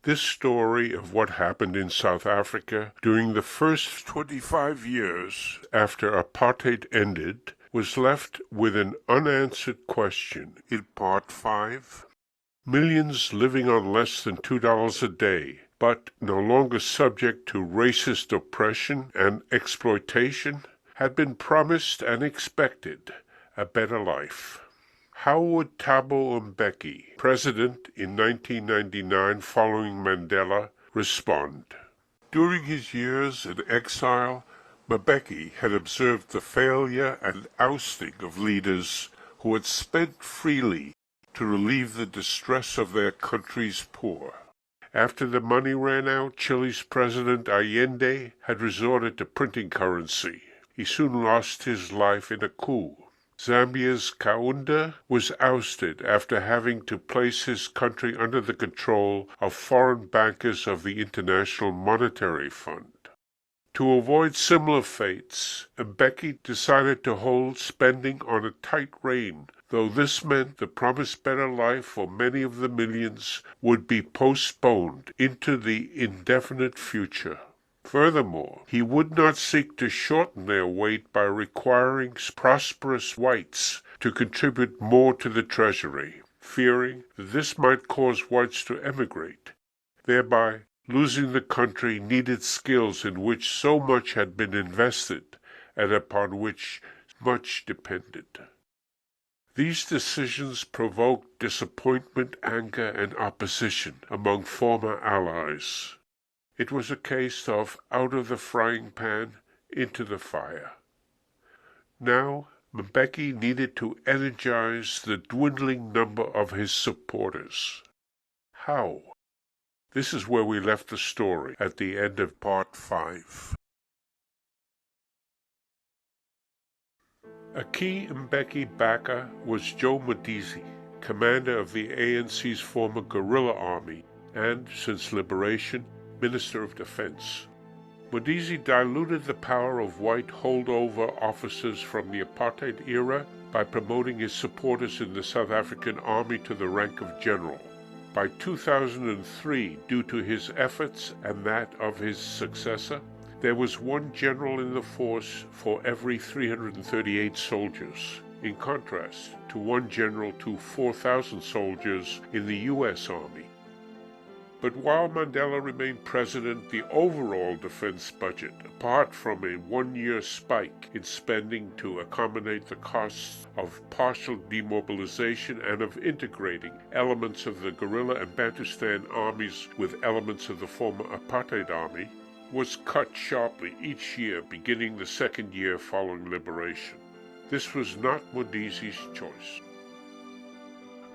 This story of what happened in South Africa during the first 25 years after apartheid ended was left with an unanswered question in Part 5. Millions living on less than $2 a day, but no longer subject to racist oppression and exploitation, had been promised and expected a better life. How would Thabo Mbeki, president in 1999 following Mandela, respond? During his years in exile, Mbeki had observed the failure and ousting of leaders who had spent freely to relieve the distress of their country's poor. After the money ran out, Chile's President Allende had resorted to printing currency. He soon lost his life in a coup. Zambia's Kaunda was ousted after having to place his country under the control of foreign bankers of the International Monetary Fund. To avoid similar fates, Mbeki decided to hold spending on a tight rein, though this meant the promised better life for many of the millions would be postponed into the indefinite future. Furthermore, he would not seek to shorten their wait by requiring prosperous whites to contribute more to the treasury, fearing that this might cause whites to emigrate, thereby losing the country needed skills in which so much had been invested and upon which much depended. These decisions provoked disappointment, anger, and opposition among former allies. It was a case of out of the frying pan into the fire. Now, Mbeki needed to energize the dwindling number of his supporters. How? This is where we left the story at the end of Part 5. A key Mbeki backer was Joe Mbeki, commander of the ANC's former guerrilla army and, since liberation, Minister of Defense. Mbeki diluted the power of white holdover officers from the apartheid era by promoting his supporters in the South African army to the rank of general. By 2003, due to his efforts and that of his successor, there was one general in the force for every 338 soldiers, in contrast to one general to 4,000 soldiers in the U.S. Army. But while Mandela remained president, the overall defense budget, apart from a one-year spike in spending to accommodate the costs of partial demobilization and of integrating elements of the guerrilla and Bantustan armies with elements of the former apartheid army, was cut sharply each year beginning the second year following liberation. This was not Mbeki's choice.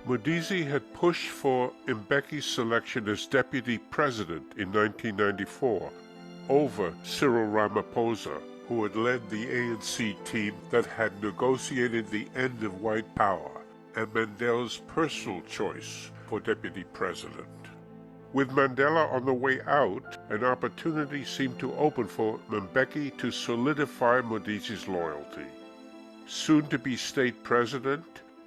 Mbeki had pushed for Mbeki's selection as deputy president in 1994 over Cyril Ramaphosa, who had led the ANC team that had negotiated the end of white power, and Mandela's personal choice for deputy president. With Mandela on the way out, an opportunity seemed to open for Mbeki to solidify Mbeki's loyalty. Soon to be state president,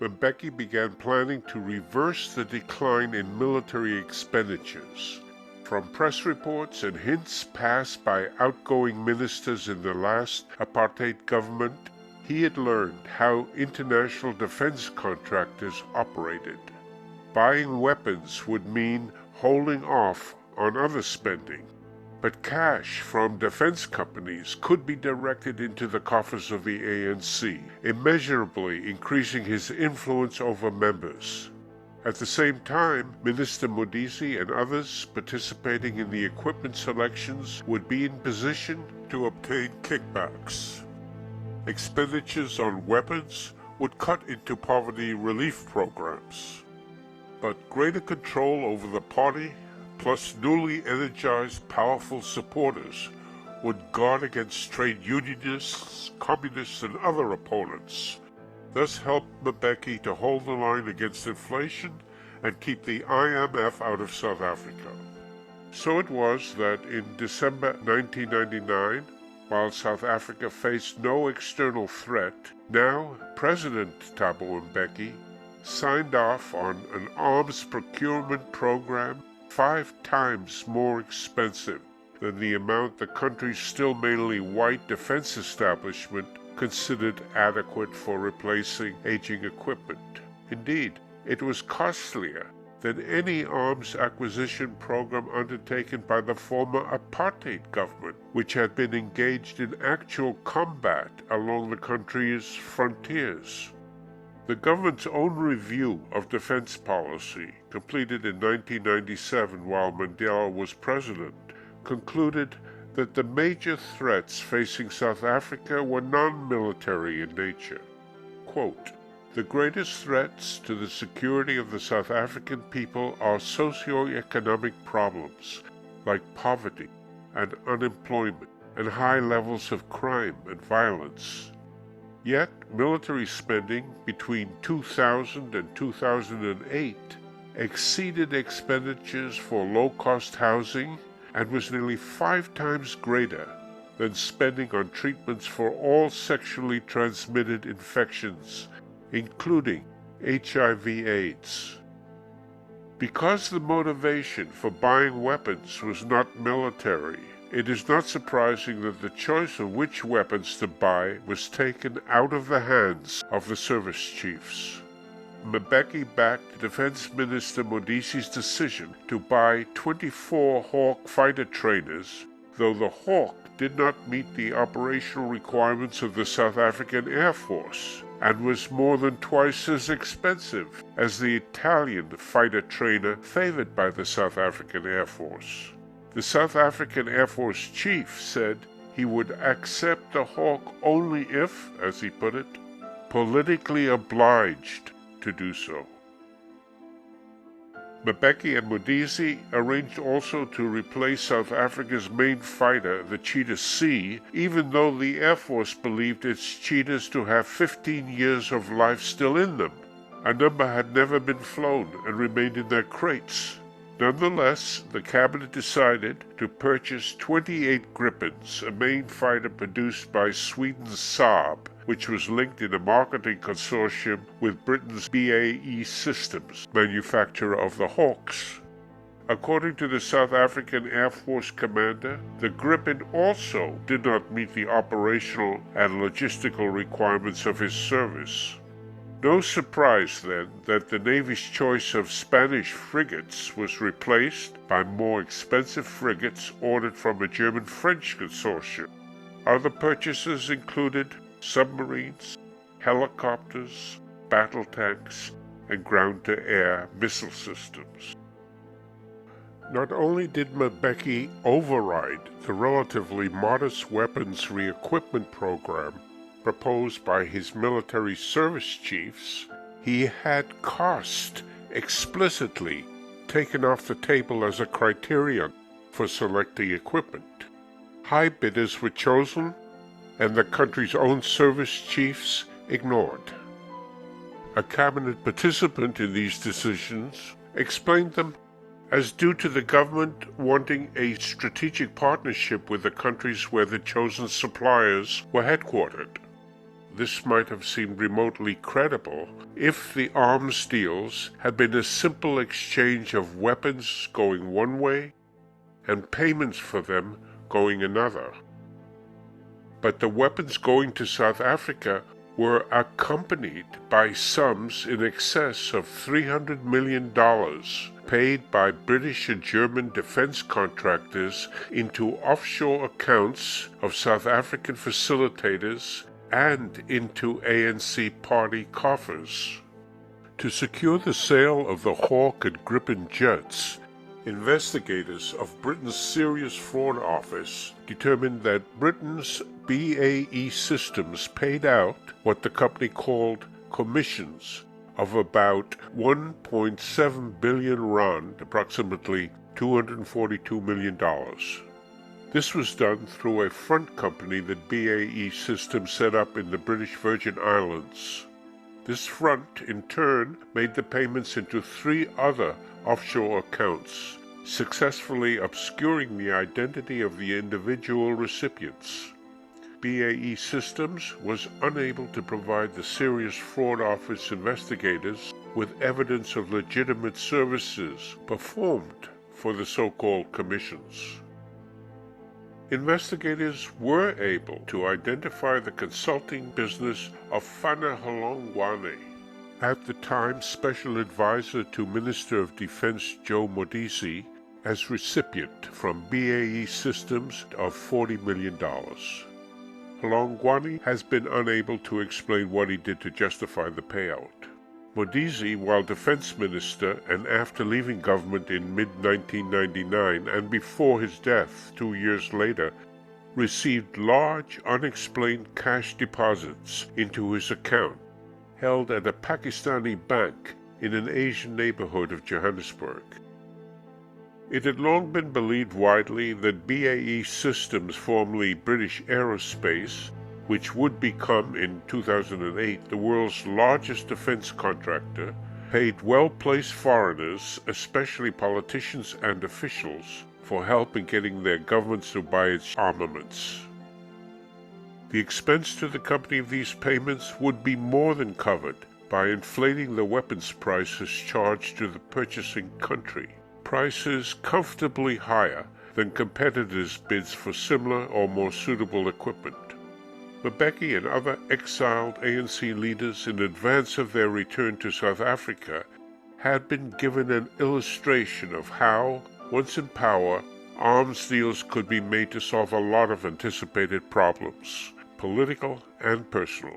Mbeki began planning to reverse the decline in military expenditures. From press reports and hints passed by outgoing ministers in the last apartheid government, he had learned how international defense contractors operated. Buying weapons would mean holding off on other spending, but cash from defense companies could be directed into the coffers of the ANC, immeasurably increasing his influence over members. At the same time, Minister Mbeki and others participating in the equipment selections would be in position to obtain kickbacks. Expenditures on weapons would cut into poverty relief programs. But greater control over the party, plus newly energized, powerful supporters, would guard against trade unionists, communists, and other opponents, thus help Mbeki to hold the line against inflation and keep the IMF out of South Africa. So it was that in December 1999, while South Africa faced no external threat, now President Thabo Mbeki signed off on an arms procurement program 5 times more expensive than the amount the country's still mainly white defense establishment considered adequate for replacing aging equipment. Indeed, it was costlier than any arms acquisition program undertaken by the former apartheid government, which had been engaged in actual combat along the country's frontiers. The government's own review of defense policy, completed in 1997 while Mandela was president, concluded that the major threats facing South Africa were non-military in nature. Quote, "The greatest threats to the security of the South African people are socio-economic problems like poverty and unemployment and high levels of crime and violence. Yet, military spending between 2000 and 2008 exceeded expenditures for low-cost housing and was nearly 5 times greater than spending on treatments for all sexually transmitted infections, including HIV/AIDS. Because the motivation for buying weapons was not military, it is not surprising that the choice of which weapons to buy was taken out of the hands of the service chiefs. Mbeki backed Defense Minister Modisi's decision to buy 24 Hawk fighter trainers, though the Hawk did not meet the operational requirements of the South African Air Force and was more than twice as expensive as the Italian fighter trainer favored by the South African Air Force. The South African Air Force chief said he would accept the Hawk only if, as he put it, politically obliged to do so. Mbeki and Modisi arranged also to replace South Africa's main fighter, the Cheetah C, even though the Air Force believed its Cheetahs to have 15 years of life still in them. A number had never been flown and remained in their crates. Nonetheless, the cabinet decided to purchase 28 Gripens, a main fighter produced by Sweden's Saab, which was linked in a marketing consortium with Britain's BAE Systems, manufacturer of the Hawks. According to the South African Air Force commander, the Gripen also did not meet the operational and logistical requirements of his service. No surprise, then, that the Navy's choice of Spanish frigates was replaced by more expensive frigates ordered from a German-French consortium. Other purchases included submarines, helicopters, battle tanks, and ground-to-air missile systems. Not only did Mbeki override the relatively modest weapons re-equipment program proposed by his military service chiefs, he had cost explicitly taken off the table as a criterion for selecting equipment. High bidders were chosen, and the country's own service chiefs ignored. A cabinet participant in these decisions explained them as due to the government wanting a strategic partnership with the countries where the chosen suppliers were headquartered. This might have seemed remotely credible if the arms deals had been a simple exchange of weapons going one way and payments for them going another. But the weapons going to South Africa were accompanied by sums in excess of $300 million paid by British and German defense contractors into offshore accounts of South African facilitators and into ANC party coffers. To secure the sale of the Hawk and Gripen jets, investigators of Britain's Serious Fraud Office determined that Britain's BAE Systems paid out what the company called commissions of about 1.7 billion rand, approximately $242 million. This was done through a front company that BAE Systems set up in the British Virgin Islands. This front, in turn, made the payments into 3 other offshore accounts, successfully obscuring the identity of the individual recipients. BAE Systems was unable to provide the Serious Fraud Office investigators with evidence of legitimate services performed for the so-called commissions. Investigators were able to identify the consulting business of Fana Holongwane, at the time Special Advisor to Minister of Defense Joe Modise, as recipient from BAE Systems of $40 million. Holongwane has been unable to explain what he did to justify the payout. Modise, while defense minister and after leaving government in mid-1999 and before his death 2 years later, received large unexplained cash deposits into his account, held at a Pakistani bank in an Asian neighborhood of Johannesburg. It had long been believed widely that BAE Systems, formerly British Aerospace, which would become in 2008 the world's largest defense contractor, paid well-placed foreigners, especially politicians and officials, for help in getting their governments to buy its armaments. The expense to the company of these payments would be more than covered by inflating the weapons prices charged to the purchasing country, prices comfortably higher than competitors' bids for similar or more suitable equipment. Mbeki and other exiled ANC leaders in advance of their return to South Africa had been given an illustration of how, once in power, arms deals could be made to solve a lot of anticipated problems, political and personal.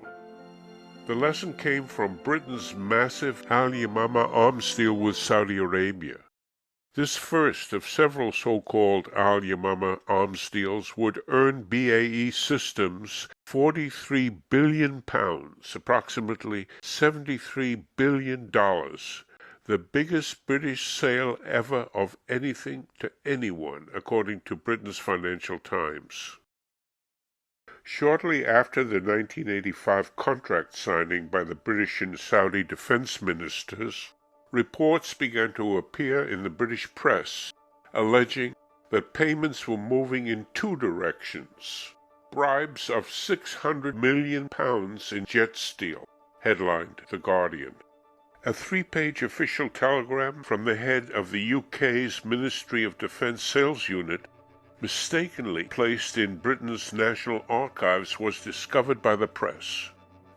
The lesson came from Britain's massive Al Yamama arms deal with Saudi Arabia. This first of several so-called Al Yamama arms deals would earn BAE Systems £43 billion, approximately $73 billion, the biggest British sale ever of anything to anyone, according to Britain's Financial Times. Shortly after the 1985 contract signing by the British and Saudi defense ministers, reports began to appear in the British press alleging that payments were moving in two directions. Bribes of £600 million in jet steel, headlined The Guardian. A 3-page official telegram from the head of the UK's Ministry of Defence Sales Unit, mistakenly placed in Britain's National Archives, was discovered by the press.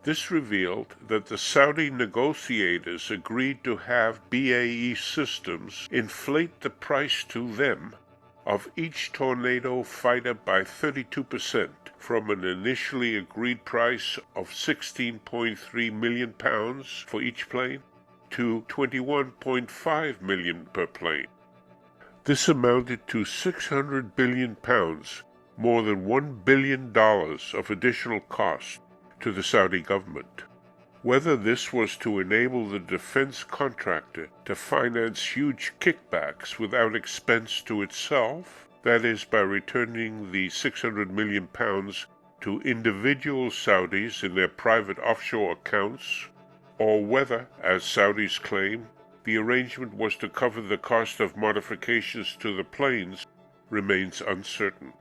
This revealed that the Saudi negotiators agreed to have BAE Systems inflate the price to them of each Tornado fighter by 32%, from an initially agreed price of £16.3 million for each plane to £21.5 million per plane. This amounted to £600 billion, more than $1 billion of additional cost to the Saudi government. Whether this was to enable the defense contractor to finance huge kickbacks without expense to itself, that is, by returning the £600 million to individual Saudis in their private offshore accounts, or whether, as Saudis claim, the arrangement was to cover the cost of modifications to the planes, remains uncertain.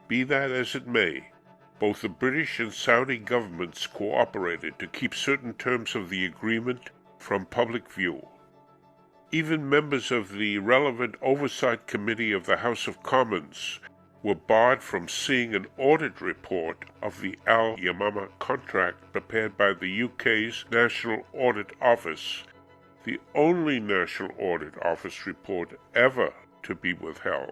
Be that as it may, both the British and Saudi governments cooperated to keep certain terms of the agreement from public view. Even members of the relevant Oversight Committee of the House of Commons were barred from seeing an audit report of the Al Yamama contract prepared by the UK's National Audit Office, the only National Audit Office report ever to be withheld.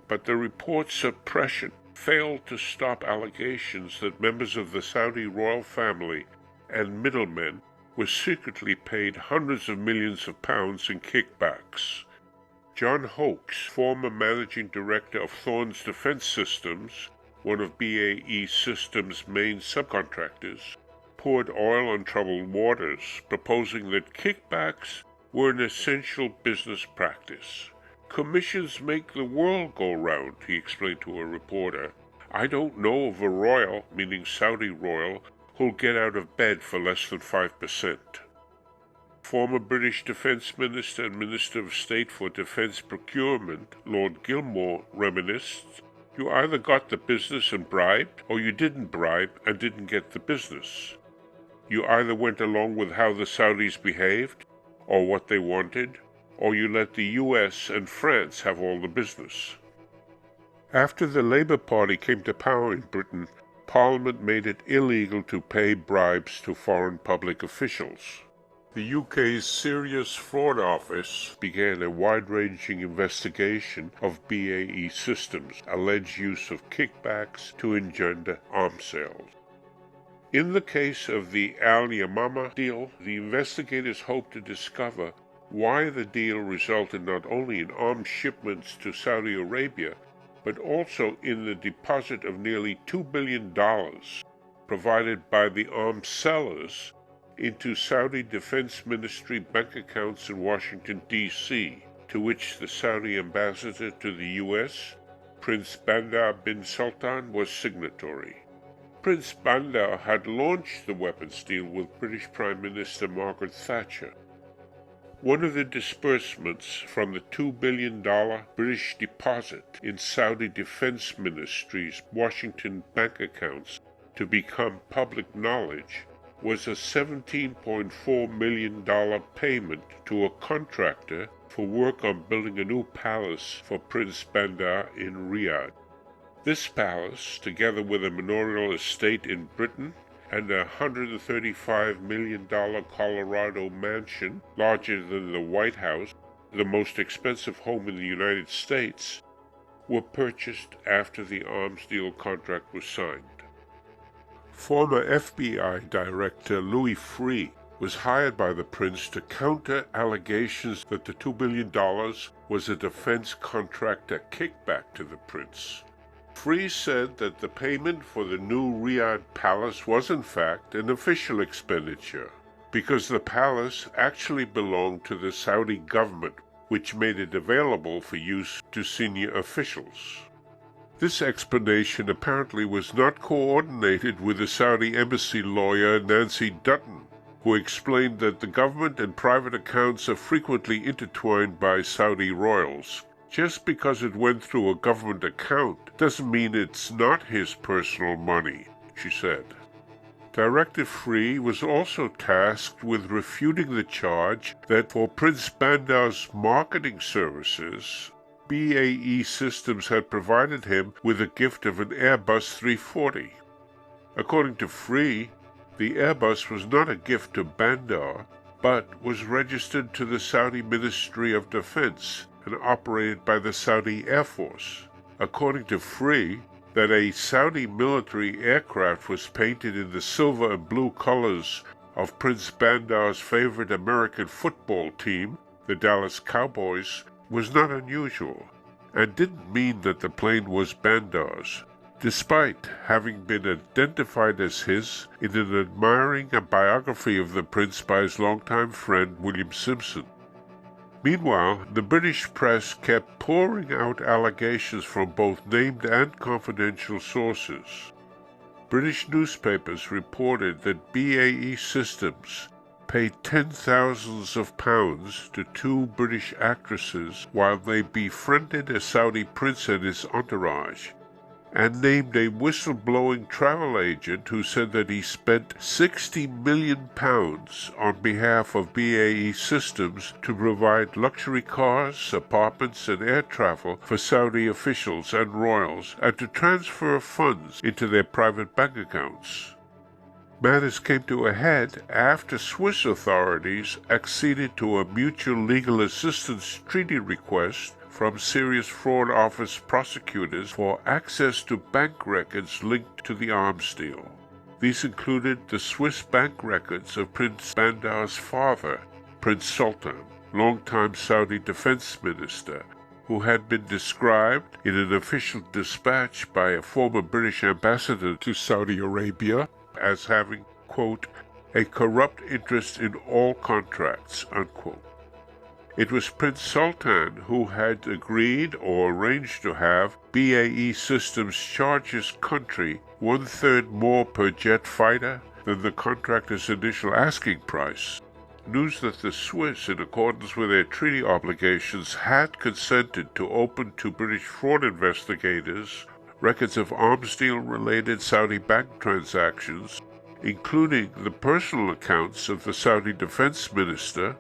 But the report's suppression failed to stop allegations that members of the Saudi royal family and middlemen were secretly paid hundreds of millions of pounds in kickbacks. John Hoakes, former managing director of Thorns Defence Systems, one of BAE Systems' main subcontractors, poured oil on troubled waters, proposing that kickbacks were an essential business practice. "Commissions make the world go round," he explained to a reporter. "I don't know of a royal," meaning Saudi royal, "who'll get out of bed for less than 5%. Former British Defence Minister and Minister of State for Defence Procurement, Lord Gilmore, reminisced, "You either got the business and bribed, or you didn't bribe and didn't get the business. You either went along with how the Saudis behaved, or what they wanted, or you let the US and France have all the business. After the Labour Party came to power in Britain, Parliament made it illegal to pay bribes to foreign public officials. The UK's Serious Fraud Office began a wide-ranging investigation of BAE Systems' alleged use of kickbacks to engender arms sales. In the case of the Al Yamama deal, the investigators hoped to discover why the deal resulted not only in arms shipments to Saudi Arabia, but also in the deposit of nearly $2 billion provided by the arms sellers into Saudi Defense Ministry bank accounts in Washington, D.C., to which the Saudi ambassador to the U.S., Prince Bandar bin Sultan, was signatory. Prince Bandar had launched the weapons deal with British Prime Minister Margaret Thatcher. One of the disbursements from the $2 billion British deposit in Saudi Defense Ministry's Washington bank accounts to become public knowledge was a $17.4 million payment to a contractor for work on building a new palace for Prince Bandar in Riyadh. This palace, together with a manorial estate in Britain and a $135 million Colorado mansion, larger than the White House, the most expensive home in the United States, were purchased after the arms deal contract was signed. Former FBI Director Louis Freeh was hired by the prince to counter allegations that the $2 billion was a defense contractor kickback to the prince. Freeh said that the payment for the new Riyadh palace was in fact an official expenditure, because the palace actually belonged to the Saudi government, which made it available for use to senior officials. This explanation apparently was not coordinated with the Saudi embassy lawyer Nancy Dutton, who explained that the government and private accounts are frequently intertwined by Saudi royals. Just because it went through a government account doesn't mean it's not his personal money, she said. Director Freeh was also tasked with refuting the charge that for Prince Bandar's marketing services, BAE Systems had provided him with a gift of an Airbus 340. According to Freeh, the Airbus was not a gift to Bandar, but was registered to the Saudi Ministry of Defense and operated by the Saudi Air Force. According to Freeh, that a Saudi military aircraft was painted in the silver and blue colors of Prince Bandar's favorite American football team, the Dallas Cowboys, was not unusual, and didn't mean that the plane was Bandar's, despite having been identified as his in an admiring biography of the prince by his longtime friend William Simpson. Meanwhile, the British press kept pouring out allegations from both named and confidential sources. British newspapers reported that BAE Systems paid £10,000s of pounds to two British actresses while they befriended a Saudi prince and his entourage, and named a whistleblowing travel agent who said that he spent £60 million on behalf of BAE Systems to provide luxury cars, apartments, and air travel for Saudi officials and royals, and to transfer funds into their private bank accounts. Matters came to a head after Swiss authorities acceded to a mutual legal assistance treaty request from Serious Fraud Office prosecutors for access to bank records linked to the arms deal. These included the Swiss bank records of Prince Bandar's father, Prince Sultan, longtime Saudi defense minister, who had been described in an official dispatch by a former British ambassador to Saudi Arabia as having, quote, a corrupt interest in all contracts, unquote. It was Prince Sultan who had agreed or arranged to have BAE Systems charge his country 1/3 more per jet fighter than the contractor's initial asking price. News that the Swiss, in accordance with their treaty obligations, had consented to open to British fraud investigators records of arms deal-related Saudi bank transactions, including the personal accounts of the Saudi defense minister,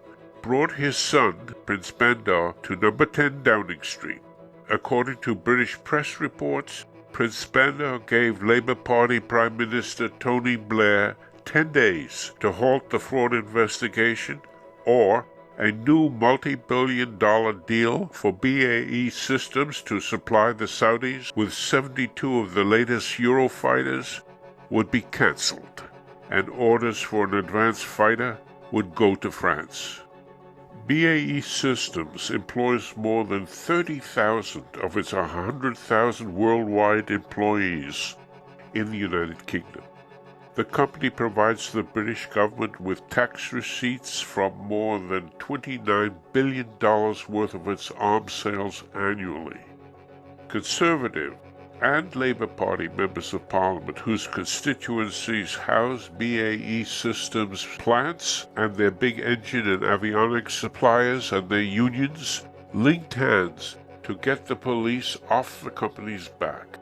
brought his son, Prince Bandar, to number 10 Downing Street. According to British press reports, Prince Bandar gave Labour Party Prime Minister Tony Blair 10 days to halt the fraud investigation or a new multi-billion-dollar deal for BAE Systems to supply the Saudis with 72 of the latest Eurofighters would be cancelled, and orders for an advanced fighter would go to France. BAE Systems employs more than 30,000 of its 100,000 worldwide employees in the United Kingdom. The company provides the British government with tax receipts from more than $29 billion worth of its arms sales annually. Conservative and Labour Party members of Parliament whose constituencies house BAE Systems plants and their big engine and avionics suppliers and their unions linked hands to get the police off the company's back.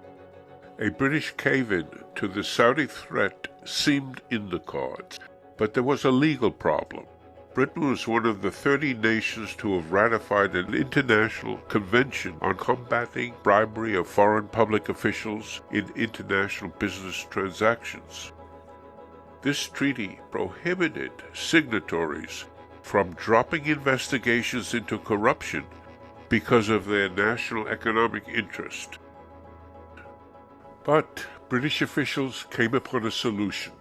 A British cave-in to the Saudi threat seemed in the cards, but there was a legal problem. Britain was one of the 30 nations to have ratified an international convention on combating bribery of foreign public officials in international business transactions. This treaty prohibited signatories from dropping investigations into corruption because of their national economic interest. But British officials came upon a solution.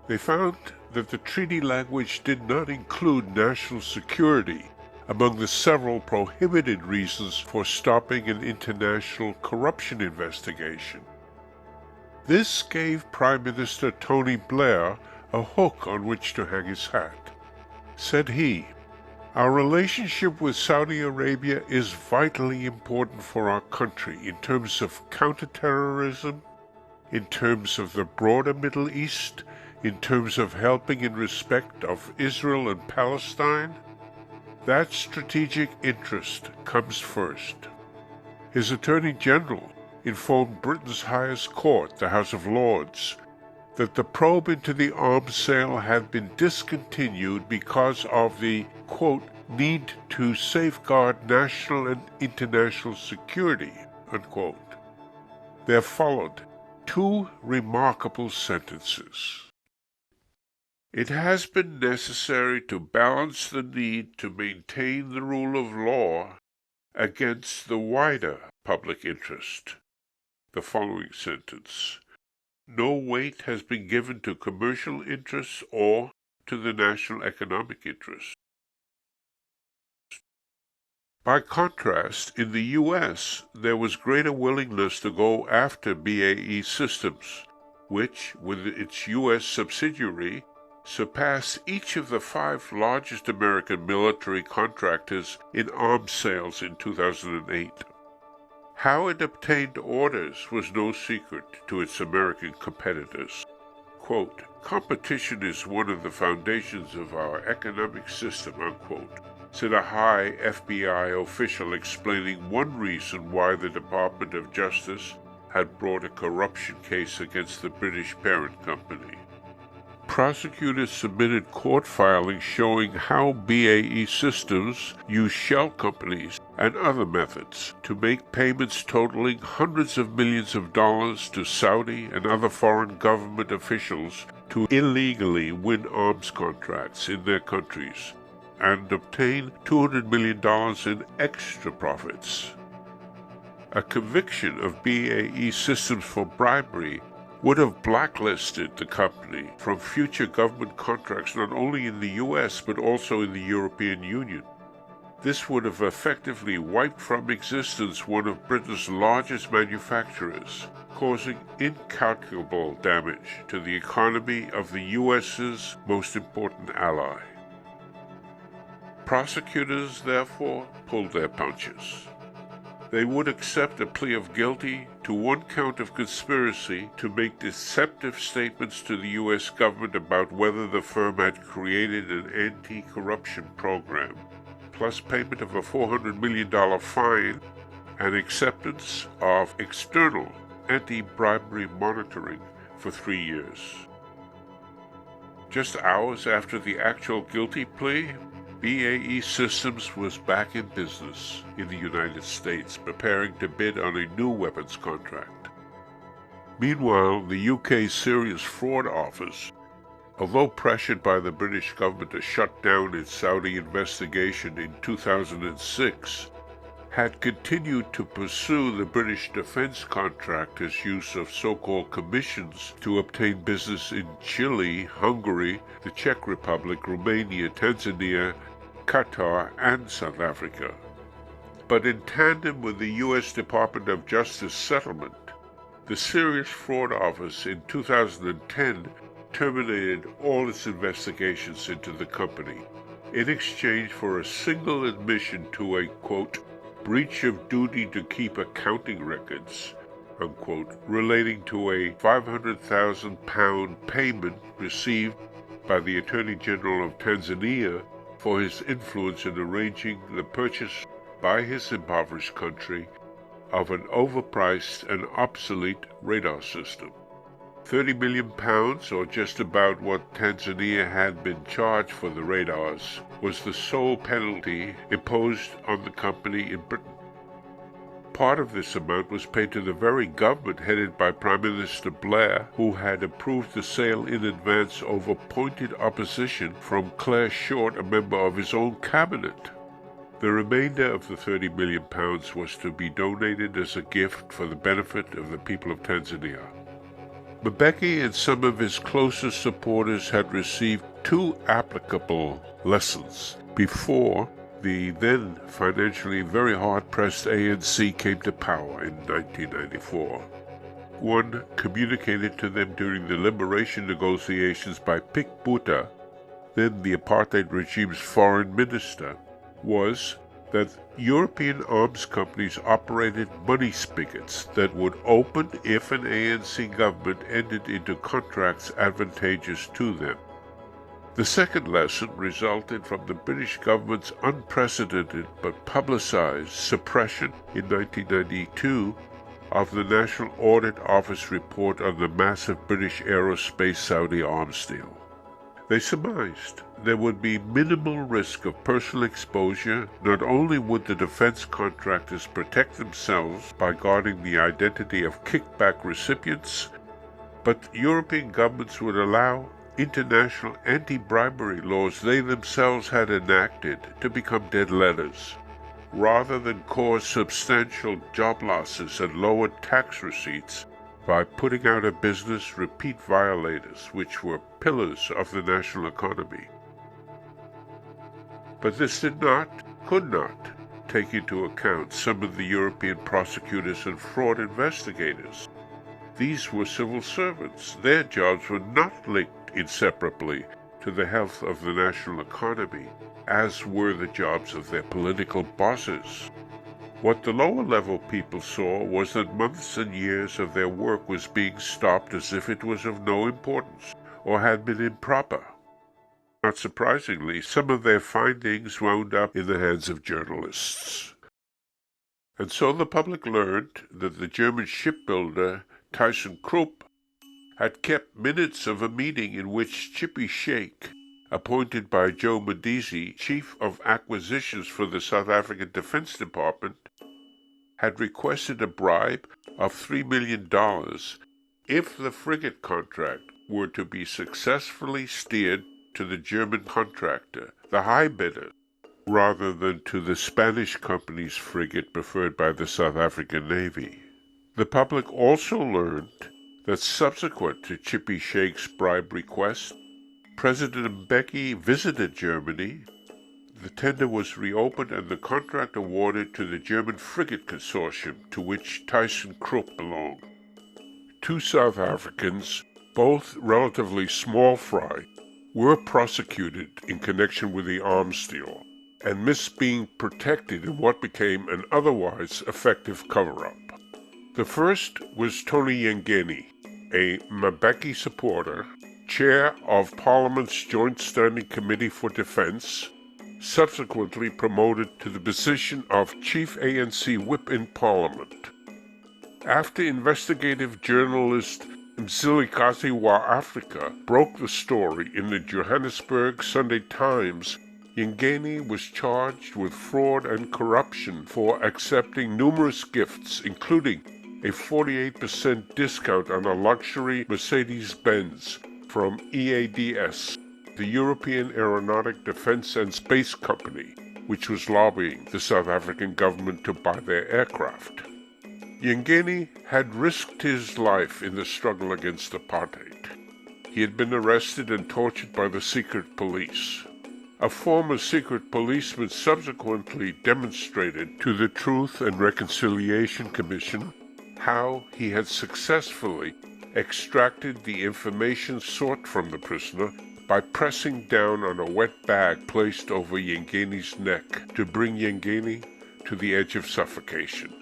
They found that the treaty language did not include national security among the several prohibited reasons for stopping an international corruption investigation. This gave Prime Minister Tony Blair a hook on which to hang his hat. Said he, "Our relationship with Saudi Arabia is vitally important for our country in terms of counterterrorism, in terms of the broader Middle East, in terms of helping in respect of Israel and Palestine. That strategic interest comes first." His Attorney General informed Britain's highest court, the House of Lords, that the probe into the arms sale had been discontinued because of the, quote, "need to safeguard national and international security," unquote. There followed 2 remarkable sentences. "It has been necessary to balance the need to maintain the rule of law against the wider public interest." The following sentence: "No weight has been given to commercial interests or to the national economic interest." By contrast, in the U.S., there was greater willingness to go after BAE Systems, which, with its U.S. subsidiary, surpassed each of the 5 largest American military contractors in arms sales in 2008. How it obtained orders was no secret to its American competitors. Quote, "Competition is one of the foundations of our economic system," unquote, said a high FBI official explaining one reason why the Department of Justice had brought a corruption case against the British parent company. Prosecutors submitted court filings showing how BAE Systems used shell companies and other methods to make payments totaling hundreds of millions of dollars to Saudi and other foreign government officials to illegally win arms contracts in their countries and obtain $200 million in extra profits. A conviction of BAE Systems for bribery would have blacklisted the company from future government contracts not only in the U.S. but also in the European Union. This would have effectively wiped from existence one of Britain's largest manufacturers, causing incalculable damage to the economy of the U.S.'s most important ally. Prosecutors, therefore, pulled their punches. They would accept a plea of guilty to 1 count of conspiracy to make deceptive statements to the U.S. government about whether the firm had created an anti-corruption program, plus payment of a $400 million fine and acceptance of external anti-bribery monitoring for 3 years. Just hours after the actual guilty plea, BAE Systems was back in business in the United States, preparing to bid on a new weapons contract. Meanwhile, the UK's Serious Fraud Office, although pressured by the British government to shut down its Saudi investigation in 2006, had continued to pursue the British defense contractors' use of so-called commissions to obtain business in Chile, Hungary, the Czech Republic, Romania, Tanzania, Qatar, and South Africa. But in tandem with the U.S. Department of Justice settlement, the Serious Fraud Office in 2010 terminated all its investigations into the company in exchange for a single admission to a, quote, breach of duty to keep accounting records, unquote, relating to a £500,000 payment received by the Attorney General of Tanzania for his influence in arranging the purchase by his impoverished country of an overpriced and obsolete radar system. £30 million, or just about what Tanzania had been charged for the radars, was the sole penalty imposed on the company in Britain. Part of this amount was paid to the very government headed by Prime Minister Blair, who had approved the sale in advance over pointed opposition from Clare Short, a member of his own cabinet. The remainder of the £30 million was to be donated as a gift for the benefit of the people of Tanzania. Mbeki and some of his closest supporters had received two applicable lessons before the then financially very hard-pressed ANC came to power in 1994. One, communicated to them during the liberation negotiations by Pik Botha, then the apartheid regime's foreign minister, was that European arms companies operated money spigots that would open if an ANC government entered into contracts advantageous to them. The second lesson resulted from the British government's unprecedented but publicized suppression in 1992 of the National Audit Office report on the massive British aerospace Saudi arms deal. They surmised there would be minimal risk of personal exposure. Not only would the defense contractors protect themselves by guarding the identity of kickback recipients, but European governments would allow international anti-bribery laws they themselves had enacted to become dead letters, rather than cause substantial job losses and lower tax receipts by putting out of business repeat violators, which were pillars of the national economy. But this did not, could not, take into account some of the European prosecutors and fraud investigators. These were civil servants. Their jobs were not linked inseparably to the health of the national economy, as were the jobs of their political bosses. What the lower-level people saw was that months and years of their work was being stopped as if it was of no importance or had been improper. Not surprisingly, some of their findings wound up in the hands of journalists. And so the public learned that the German shipbuilder ThyssenKrupp had kept minutes of a meeting in which Chippy Sheikh, appointed by Joe Medici, Chief of Acquisitions for the South African Defense Department, had requested a bribe of $3 million if the frigate contract were to be successfully steered to the German contractor, the high bidder, rather than to the Spanish company's frigate preferred by the South African Navy. The public also learned that subsequent to Chippy Sheikh's bribe request, President Mbeki visited Germany. The tender was reopened and the contract awarded to the German frigate consortium to which ThyssenKrupp belonged. Two South Africans, both relatively small fry, were prosecuted in connection with the arms deal and missed being protected in what became an otherwise effective cover-up. The first was Tony Yengeni, a Mbeki supporter, chair of Parliament's Joint Standing Committee for Defense, subsequently promoted to the position of Chief ANC Whip in Parliament. After investigative journalist Mzilikazi wa Africa broke the story in the Johannesburg Sunday Times Yengeni was charged with fraud and corruption for accepting numerous gifts, including a 48% discount on a luxury Mercedes-Benz from EADS, the European Aeronautic Defence and Space Company, which was lobbying the South African government to buy their aircraft. Yengeni had risked his life in the struggle against apartheid. He had been arrested and tortured by the secret police. A former secret policeman subsequently demonstrated to the Truth and Reconciliation Commission how he had successfully extracted the information sought from the prisoner by pressing down on a wet bag placed over Yengeni's neck to bring Yengeni to the edge of suffocation.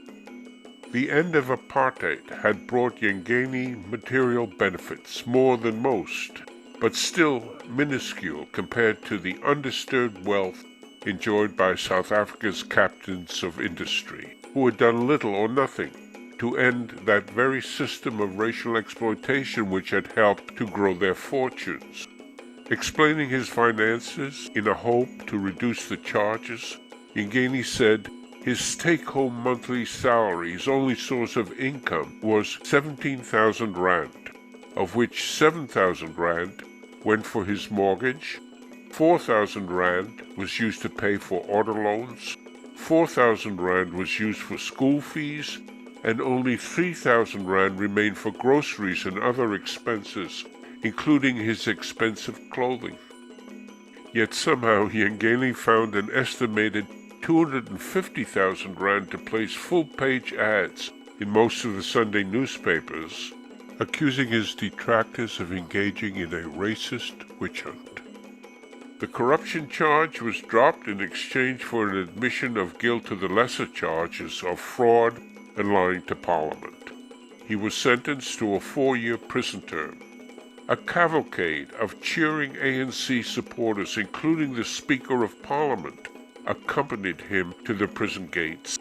The end of apartheid had brought Yengeni material benefits, more than most, but still minuscule compared to the undisturbed wealth enjoyed by South Africa's captains of industry, who had done little or nothing to end that very system of racial exploitation which had helped to grow their fortunes. Explaining his finances in a hope to reduce the charges, Yengeni said his take-home monthly salary, his only source of income, was 17,000 rand, of which 7,000 rand went for his mortgage, 4,000 rand was used to pay for auto loans, 4,000 rand was used for school fees, and only 3,000 rand remained for groceries and other expenses, including his expensive clothing. Yet somehow Yengeni found an estimated 250,000 rand to place full-page ads in most of the Sunday newspapers, accusing his detractors of engaging in a racist witch hunt. The corruption charge was dropped in exchange for an admission of guilt to the lesser charges of fraud and lying to Parliament. He was sentenced to a 4-year prison term. A cavalcade of cheering ANC supporters, including the Speaker of Parliament, accompanied him to the prison gates.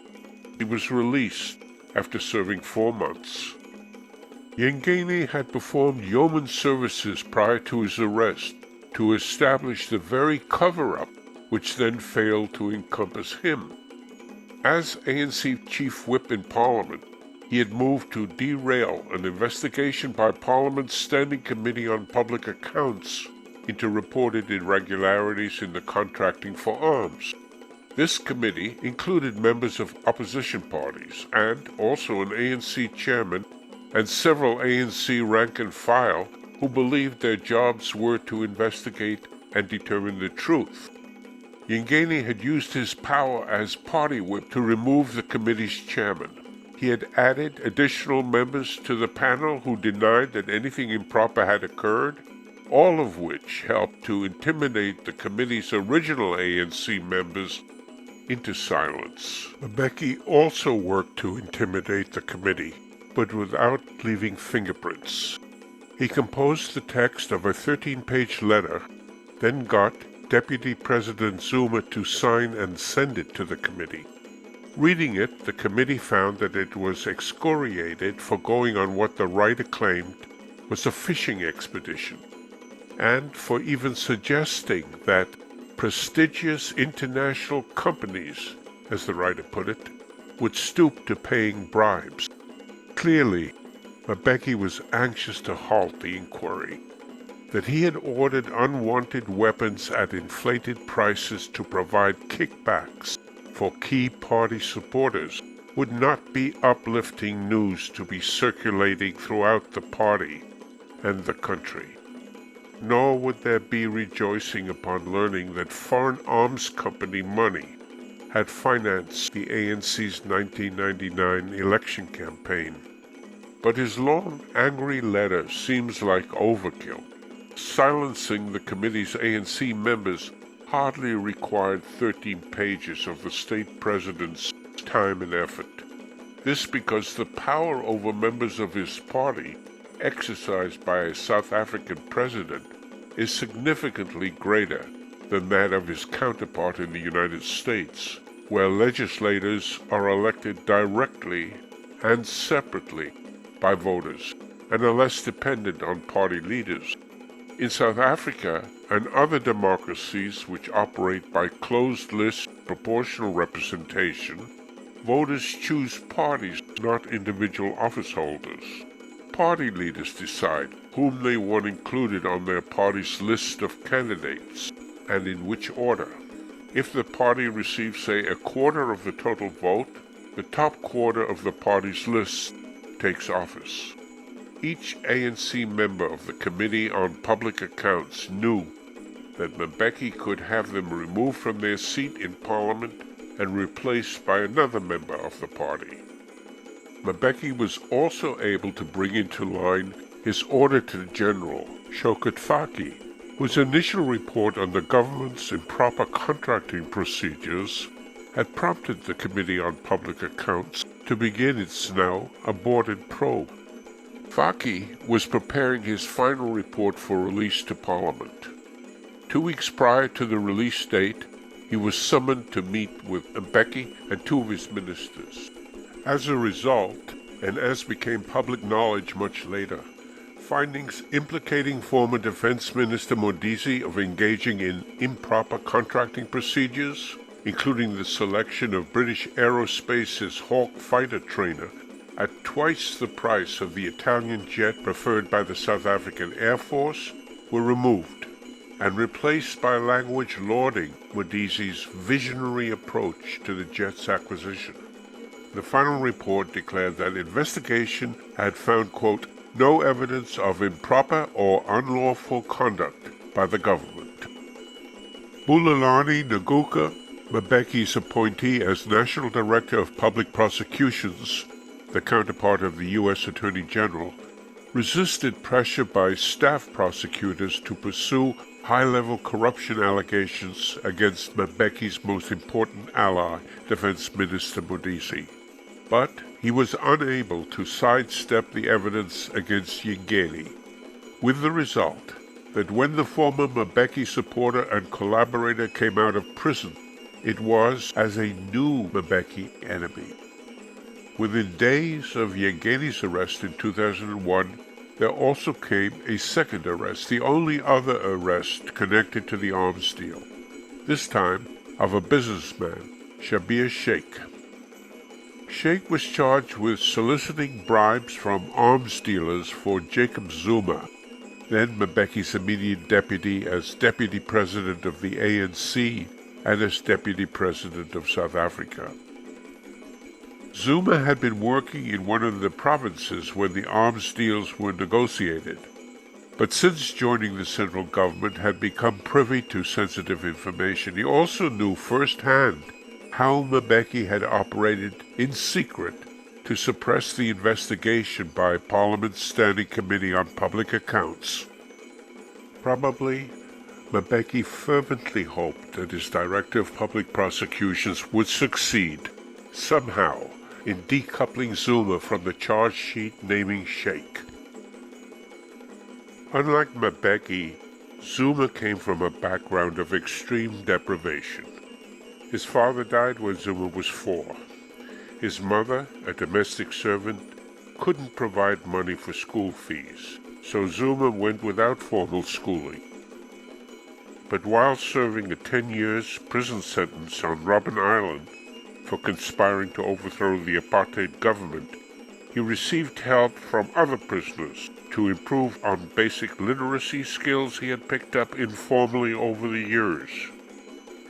He was released after serving 4 months. Yengeni had performed yeoman services prior to his arrest to establish the very cover-up which then failed to encompass him. As ANC Chief Whip in Parliament, he had moved to derail an investigation by Parliament's Standing Committee on Public Accounts into reported irregularities in the contracting for arms. This committee included members of opposition parties and also an ANC chairman and several ANC rank and file who believed their jobs were to investigate and determine the truth. Yengeni had used his power as party whip to remove the committee's chairman. He had added additional members to the panel who denied that anything improper had occurred, all of which helped to intimidate the committee's original ANC members into silence. Mbeki also worked to intimidate the committee, but without leaving fingerprints. He composed the text of a 13-page letter, then got Deputy President Zuma to sign and send it to the committee. Reading it, the committee found that it was excoriated for going on what the writer claimed was a fishing expedition, and for even suggesting that prestigious international companies, as the writer put it, would stoop to paying bribes. Clearly, Mbeki was anxious to halt the inquiry. That he had ordered unwanted weapons at inflated prices to provide kickbacks for key party supporters would not be uplifting news to be circulating throughout the party and the country. Nor would there be rejoicing upon learning that foreign arms company money had financed the ANC's 1999 election campaign. But his long, angry letter seems like overkill. Silencing the committee's ANC members hardly required 13 pages of the state president's time and effort. This because the power over members of his party, exercised by a South African president, is significantly greater than that of his counterpart in the United States, where legislators are elected directly and separately by voters and are less dependent on party leaders. In South Africa, and other democracies which operate by closed-list proportional representation, voters choose parties, not individual office holders. Party leaders decide whom they want included on their party's list of candidates, and in which order. If the party receives, say, a quarter of the total vote, the top quarter of the party's list takes office. Each ANC member of the Committee on Public Accounts knew that Mbeki could have them removed from their seat in Parliament and replaced by another member of the party. Mbeki was also able to bring into line his Auditor General, Shaukat Faki, whose initial report on the government's improper contracting procedures had prompted the Committee on Public Accounts to begin its now aborted probe. Faki was preparing his final report for release to Parliament. 2 weeks prior to the release date, he was summoned to meet with Mbeki and 2 of his ministers. As a result, and as became public knowledge much later, findings implicating former Defense Minister Modise of engaging in improper contracting procedures, including the selection of British Aerospace's Hawk fighter trainer at twice the price of the Italian jet preferred by the South African Air Force, were removed and replaced by language lauding Modise's visionary approach to the jet's acquisition. The final report declared that investigation had found, quote, no evidence of improper or unlawful conduct by the government. Bulelani Nguka, Mbeki's appointee as National Director of Public Prosecutions, the counterpart of the U.S. Attorney General, resisted pressure by staff prosecutors to pursue high-level corruption allegations against Mbeki's most important ally, Defense Minister Modise. But he was unable to sidestep the evidence against Yingeni, with the result that when the former Mbeki supporter and collaborator came out of prison, it was as a new Mbeki enemy. Within days of Yingeni's arrest in 2001, there also came a second arrest, the only other arrest connected to the arms deal, this time of a businessman, Schabir Sheikh. Sheikh was charged with soliciting bribes from arms dealers for Jacob Zuma, then Mbeki's immediate deputy as Deputy President of the ANC and as Deputy President of South Africa. Zuma had been working in one of the provinces when the arms deals were negotiated, but since joining the central government had become privy to sensitive information. He also knew firsthand how Mbeki had operated in secret to suppress the investigation by Parliament's Standing Committee on Public Accounts. Probably, Mbeki fervently hoped that his Director of Public Prosecutions would succeed, somehow, in decoupling Zuma from the charge sheet naming Sheikh. Unlike Mbeki, Zuma came from a background of extreme deprivation. His father died when Zuma was 4. His mother, a domestic servant, couldn't provide money for school fees, so Zuma went without formal schooling. But while serving a 10-year prison sentence on Robben Island for conspiring to overthrow the apartheid government, he received help from other prisoners to improve on basic literacy skills he had picked up informally over the years.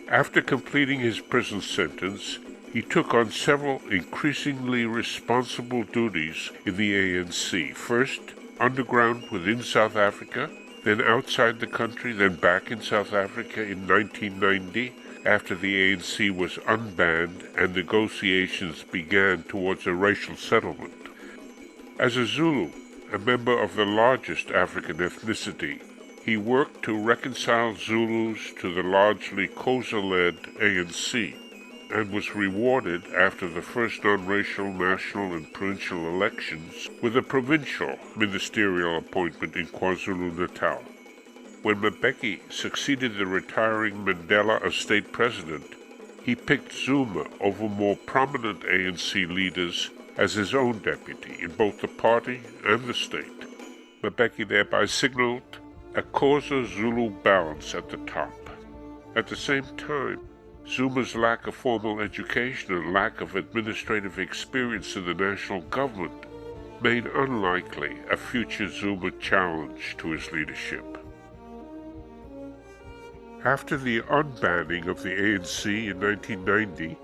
After completing his prison sentence, he took on several increasingly responsible duties in the ANC, first underground within South Africa, then outside the country, then back in South Africa in 1990, after the ANC was unbanned and negotiations began towards a racial settlement. As a Zulu, a member of the largest African ethnicity, he worked to reconcile Zulus to the largely Xhosa-led ANC, and was rewarded after the first non-racial national and provincial elections with a provincial ministerial appointment in KwaZulu-Natal. When Mbeki succeeded the retiring Mandela as state president, he picked Zuma over more prominent ANC leaders as his own deputy in both the party and the state. Mbeki thereby signaled a Xhosa Zulu balance at the top. At the same time, Zuma's lack of formal education and lack of administrative experience in the national government made unlikely a future Zuma challenge to his leadership. After the unbanning of the ANC in 1990,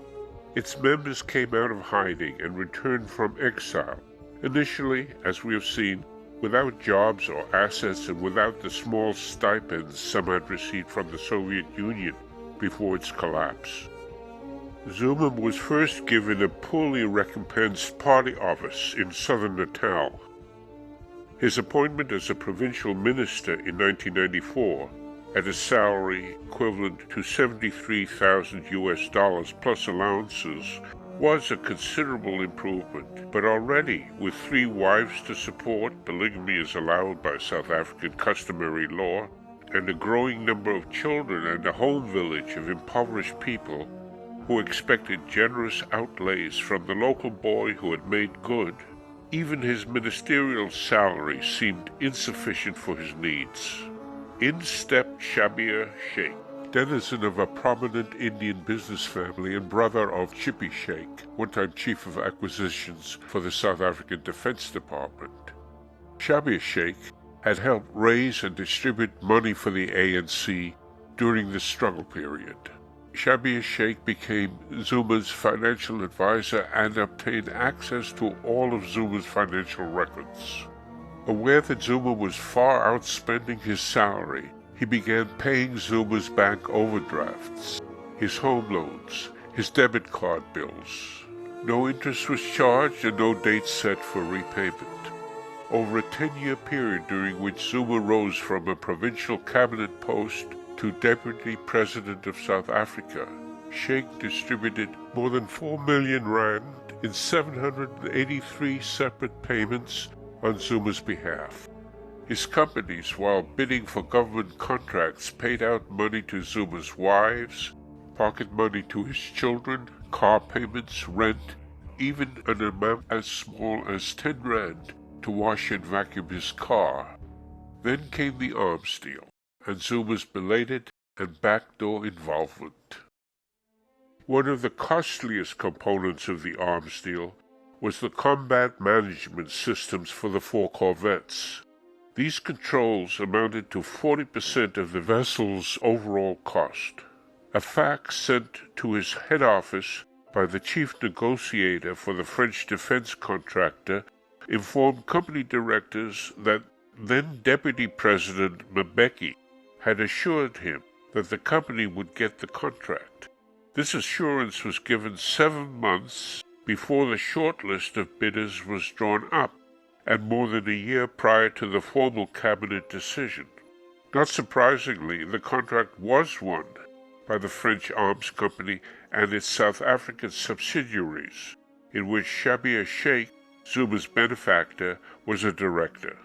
its members came out of hiding and returned from exile, initially, as we have seen, without jobs or assets and without the small stipends some had received from the Soviet Union before its collapse. Zuma was first given a poorly recompensed party office in southern Natal. His appointment as a provincial minister in 1994 at a salary equivalent to $73,000 plus allowances was a considerable improvement, but already with 3 wives to support, polygamy is allowed by South African customary law, and a growing number of children and a home village of impoverished people who expected generous outlays from the local boy who had made good, even his ministerial salary seemed insufficient for his needs. In stepped Shabir Sheikh, denizen of a prominent Indian business family and brother of Chippy Sheikh, one-time chief of acquisitions for the South African Defense Department. Shabir Sheikh had helped raise and distribute money for the ANC during the struggle period. Shabir Sheikh became Zuma's financial advisor and obtained access to all of Zuma's financial records. Aware that Zuma was far outspending his salary, he began paying Zuma's bank overdrafts, his home loans, his debit card bills. No interest was charged and no date set for repayment. Over a 10-year period during which Zuma rose from a provincial cabinet post to Deputy President of South Africa, Sheikh distributed more than 4 million rand in 783 separate payments on Zuma's behalf. His companies, while bidding for government contracts, paid out money to Zuma's wives, pocket money to his children, car payments, rent, even an amount as small as 10 rand to wash and vacuum his car. Then came the arms deal, and Zuma's belated and backdoor involvement. One of the costliest components of the arms deal was the combat management systems for the 4 corvettes. These controls amounted to 40% of the vessel's overall cost. A fax sent to his head office by the chief negotiator for the French defense contractor informed company directors that then Deputy President Mbeki had assured him that the company would get the contract. This assurance was given 7 months before the short list of bidders was drawn up, and more than a year prior to the formal cabinet decision. Not surprisingly, the contract was won by the French arms company and its South African subsidiaries, in which Shabir Sheikh, Zuma's benefactor, was a director.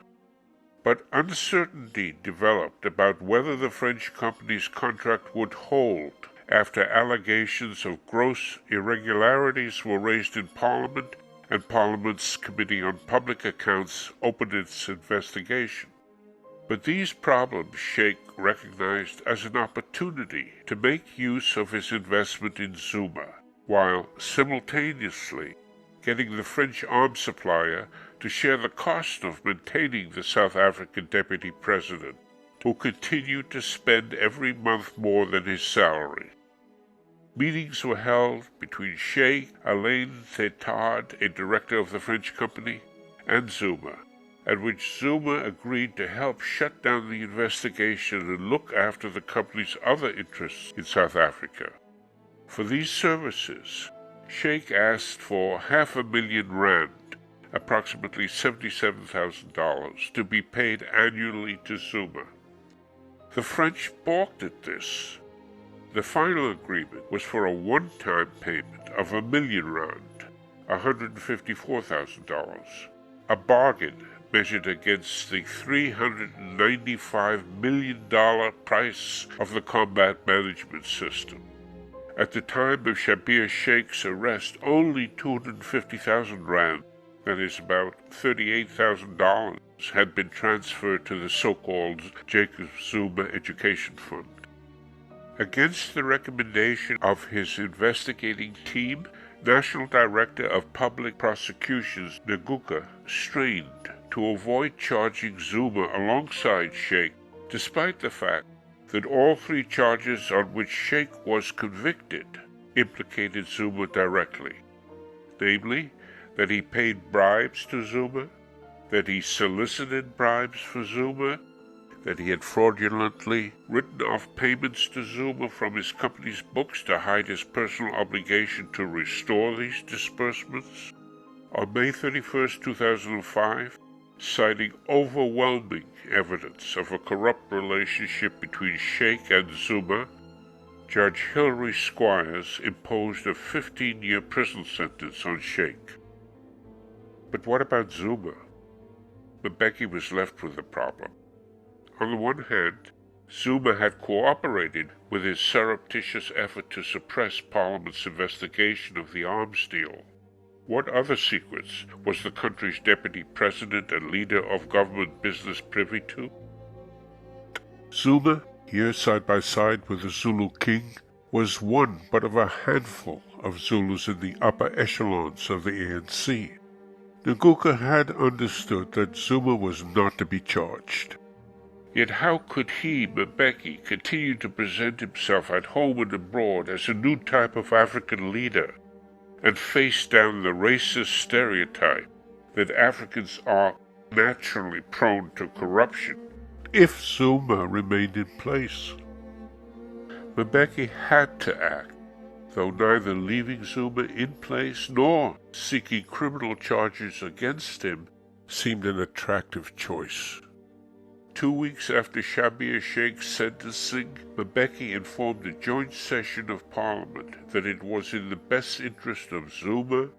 But uncertainty developed about whether the French company's contract would hold after allegations of gross irregularities were raised in Parliament and Parliament's Committee on Public Accounts opened its investigation. But these problems Sheikh recognized as an opportunity to make use of his investment in Zuma, while simultaneously getting the French arms supplier to share the cost of maintaining the South African Deputy President, who continued to spend every month more than his salary. Meetings were held between Sheikh Alain Thétard, a director of the French company, and Zuma, at which Zuma agreed to help shut down the investigation and look after the company's other interests in South Africa. For these services, Sheikh asked for 500,000 rand, approximately $77,000, to be paid annually to Zuma. The French balked at this. The final agreement was for a one-time payment of 1 million rand, $154,000, a bargain measured against the $395 million price of the combat management system. At the time of Shabir Sheikh's arrest, only 250,000 rand that is about $38,000, had been transferred to the so-called Jacob Zuma Education Fund. Against the recommendation of his investigating team, National Director of Public Prosecutions Nguka strained to avoid charging Zuma alongside Sheikh, despite the fact that all three charges on which Sheikh was convicted implicated Zuma directly, namely, that he paid bribes to Zuma, that he solicited bribes for Zuma, that he had fraudulently written off payments to Zuma from his company's books to hide his personal obligation to restore these disbursements. On May 31, 2005, citing overwhelming evidence of a corrupt relationship between Sheikh and Zuma, Judge Hilary Squires imposed a 15-year prison sentence on Sheikh. But what about Zuma? Mbeki was left with a problem. On the one hand, Zuma had cooperated with his surreptitious effort to suppress Parliament's investigation of the arms deal. What other secrets was the country's deputy president and leader of government business privy to? Zuma, here side by side with the Zulu king, was one but of a handful of Zulus in the upper echelons of the ANC. Nguka had understood that Zuma was not to be charged. Yet how could he, Mbeki, continue to present himself at home and abroad as a new type of African leader, and face down the racist stereotype that Africans are naturally prone to corruption, if Zuma remained in place? Mbeki had to act, though neither leaving Zuma in place nor seeking criminal charges against him seemed an attractive choice. 2 weeks after Shabir Sheikh's sentencing, Mbeki informed a joint session of Parliament that it was in the best interest of Zuma,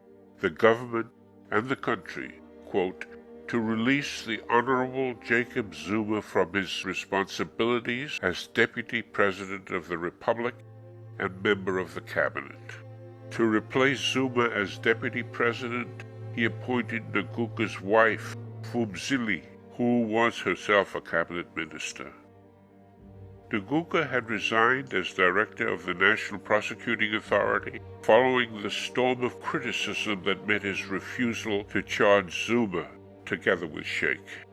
the government, and the country, quote, to release the Honorable Jacob Zuma from his responsibilities as Deputy President of the Republic and member of the Cabinet. To replace Zuma as Deputy President, he appointed Nguka's wife, Phumzile, who was herself a cabinet minister. Nguka had resigned as director of the National Prosecuting Authority following the storm of criticism that met his refusal to charge Zuma together with Sheikh.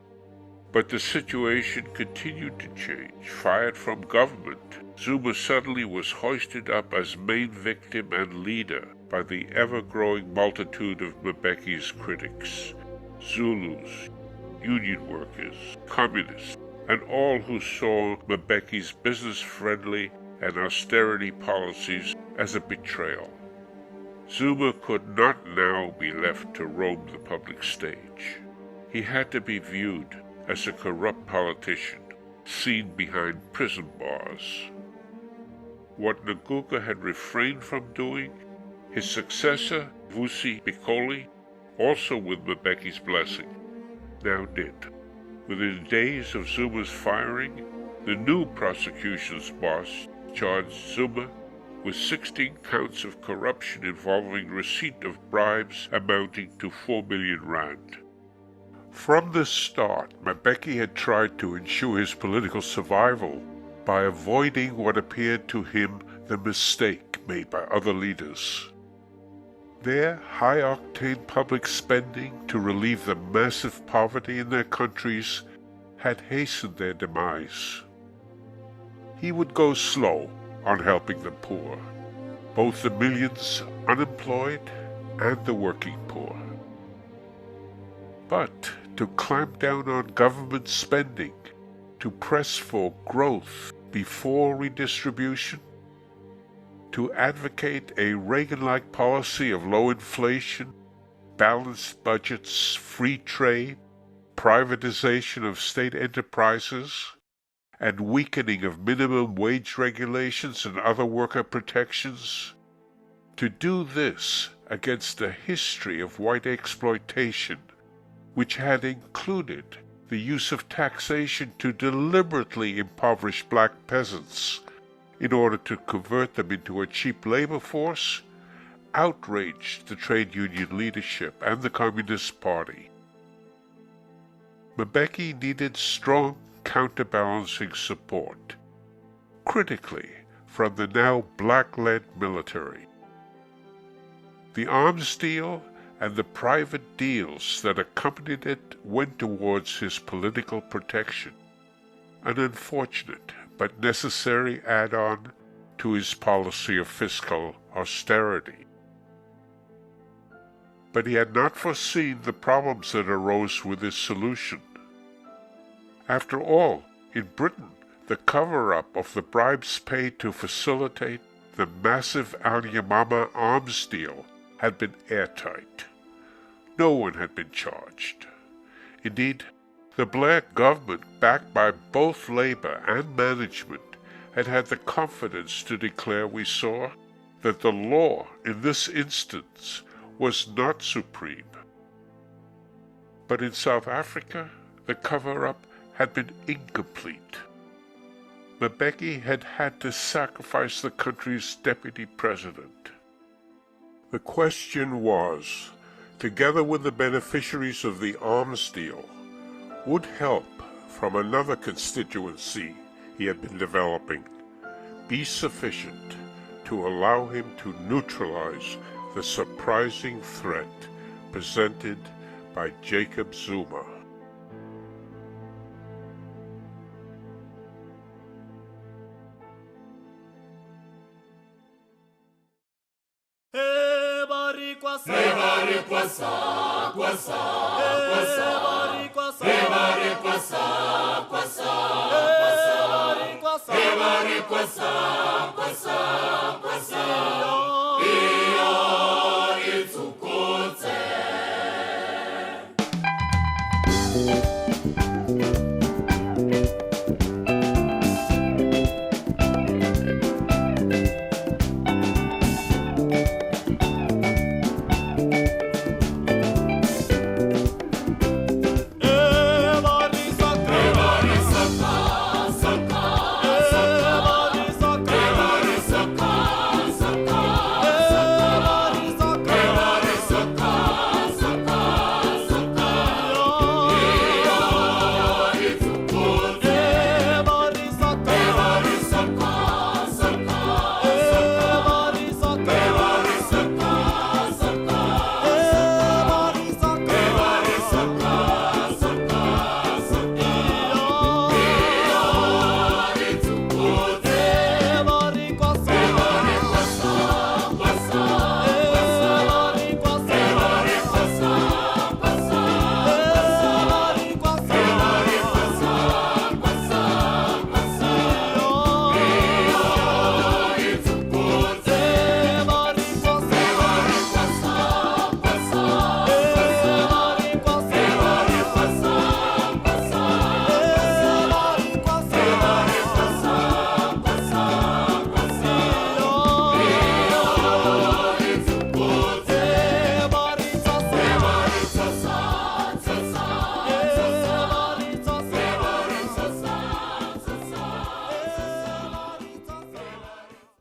But the situation continued to change. Fired from government, Zuma suddenly was hoisted up as main victim and leader by the ever-growing multitude of Mbeki's critics, Zulus, union workers, communists, and all who saw Mbeki's business-friendly and austerity policies as a betrayal. Zuma could not now be left to roam the public stage. He had to be viewed as a corrupt politician, seen behind prison bars. What Nguka had refrained from doing, his successor, Vusi Pikoli, also with Mbeki's blessing, now did. Within days of Zuma's firing, the new prosecution's boss charged Zuma with 16 counts of corruption involving receipt of bribes amounting to 4 million rand. From the start, Mbeki had tried to ensure his political survival by avoiding what appeared to him the mistake made by other leaders. Their high-octane public spending to relieve the massive poverty in their countries had hastened their demise. He would go slow on helping the poor, both the millions unemployed and the working poor. But to clamp down on government spending, to press for growth before redistribution, to advocate a Reagan-like policy of low inflation, balanced budgets, free trade, privatization of state enterprises, and weakening of minimum wage regulations and other worker protections. To do this against a history of white exploitation, which had included the use of taxation to deliberately impoverish black peasants in order to convert them into a cheap labor force, outraged the trade union leadership and the Communist Party. Mbeki needed strong counterbalancing support, critically from the now black-led military. The arms deal and the private deals that accompanied it went towards his political protection, an unfortunate but necessary add-on to his policy of fiscal austerity. But he had not foreseen the problems that arose with his solution. After all, in Britain, the cover-up of the bribes paid to facilitate the massive Al Yamama arms deal had been airtight. No one had been charged. Indeed, the Blair government, backed by both Labour and management, had had the confidence to declare, we saw, that the law in this instance was not supreme. But in South Africa, the cover-up had been incomplete. Mbeki had had to sacrifice the country's deputy president. The question was, together with the beneficiaries of the arms deal, would help from another constituency he had been developing be sufficient to allow him to neutralize the surprising threat presented by Jacob Zuma. Kwasa,